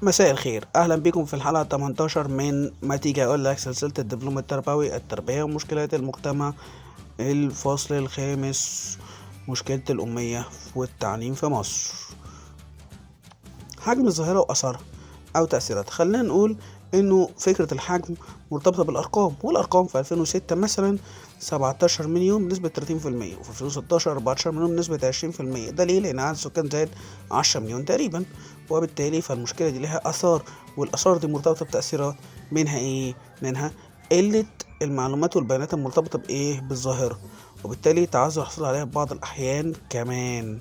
مساء الخير، أهلا بكم في الحلقة 18 من ما تيجي أقول لك سلسلة الدبلوم التربوي التربية ومشكلات المجتمع. الفصل الخامس، مشكلة الأمية والتعليم في مصر. حجم الظاهرة وأثرها أو تأثيراتها. خلينا نقول إنه فكرة الحجم مرتبطة بالأرقام، والأرقام في 2006 مثلا 17 مليون بنسبة 30%، وفي 2016 14 مليون بنسبة 20%. ده ليه؟ لأن عدد السكان زاد 10 مليون تقريبا، وبالتالي فالمشكلة دي لها آثار، والآثار دي مرتبطة بتأثيرات. منها إيه؟ منها قلة المعلومات والبيانات المرتبطة بإيه؟ بالظاهرة، وبالتالي تعذر الحصول عليها في بعض الأحيان كمان.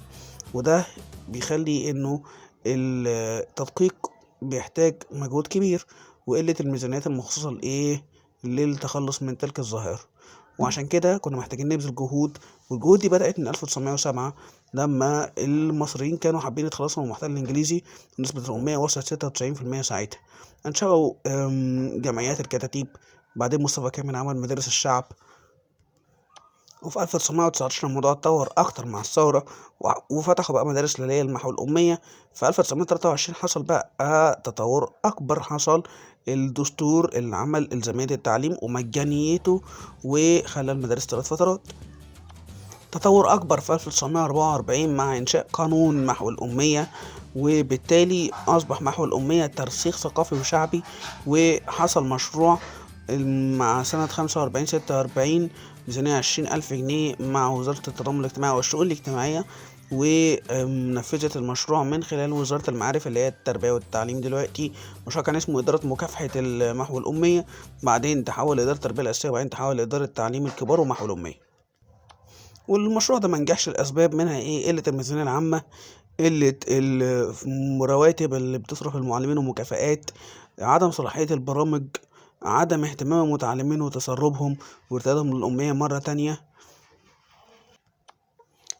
وده بيخلي إنه التدقيق بيحتاج مجهود كبير، وقلة الميزانيات المخصصة لإيه؟ للتخلص من تلك الظاهرة. وعشان كده كنا محتاجين نبذل جهود، والجهود دي بدأت من 1907 لما المصريين كانوا حابين يتخلصوا من المحتل الإنجليزي. نسبة الأمية وصلت 96% ساعتها. أنشأوا جمعيات الكتاتيب، بعدين مصطفى كامل عمل مدارس الشعب، وفي 1919 الموضوع اتطور أكتر مع الثورة، وفتحوا بقى مدارس ليلية لمحو الأمية. في 1923 حصل بقى تطور أكبر، حصل الدستور اللي عمل إلزامية التعليم ومجانيته، وخلى المدارس 3 فترات. تطور أكبر في 1944 مع إنشاء قانون محو الأمية، وبالتالي أصبح محو الأمية ترسيخ ثقافي وشعبي. وحصل مشروع مع سنة 45-46 ميزانية 20,000 جنيه مع وزارة التضامن الاجتماعي والشؤون الاجتماعية، ونفذت المشروع من خلال وزارة المعارف اللي هي التربية والتعليم دلوقتي. المشروع كان اسمه إدارة مكافحة محو الأمية، بعدين تحول لإدارة التربية الأساسية، وبعدين تحول لإدارة تعليم الكبار ومحو الأمية. والمشروع ده منجحش لأسباب، منها إيه؟ قلة الميزانية العامة، قلة الرواتب اللي بتصرف المعلمين ومكافآت، عدم صلاحية البرامج، عدم اهتمام المتعلمين وتسربهم وارتدادهم للأمية مرة تانية.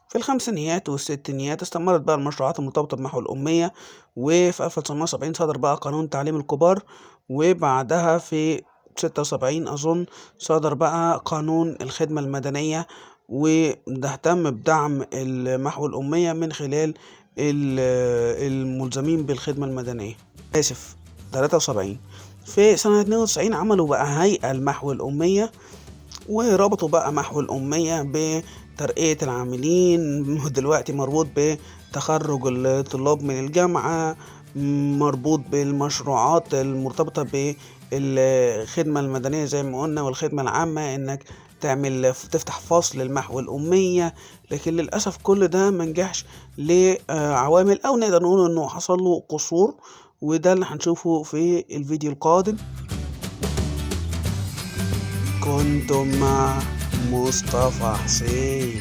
في الخمسينيات والستينيات استمرت بقى المشروعات المرتبطة بمحو الأمية، وفي 1970 صدر بقى قانون تعليم الكبار، وبعدها في 76 أظن صدر بقى قانون الخدمة المدنية، وده اهتم بدعم محو الأمية من خلال الملزمين بالخدمة المدنية. آسف، 73. في سنة 92 عملوا بقى هيئة لمحو الأمية، وربطوا بقى محو الأمية بترقية العاملين. دلوقتي مربوط بتخرج الطلاب من الجامعة، مربوط بالمشروعات المرتبطة بالخدمة المدنية زي ما قلنا، والخدمة العامة انك تفتح فصل للمحو الأمية. لكن للأسف كل ده منجحش لعوامل، أو نقدر نقول إنه حصل له قصور، وده اللي هنشوفه في الفيديو القادم. كنتم مع مصطفى حسين.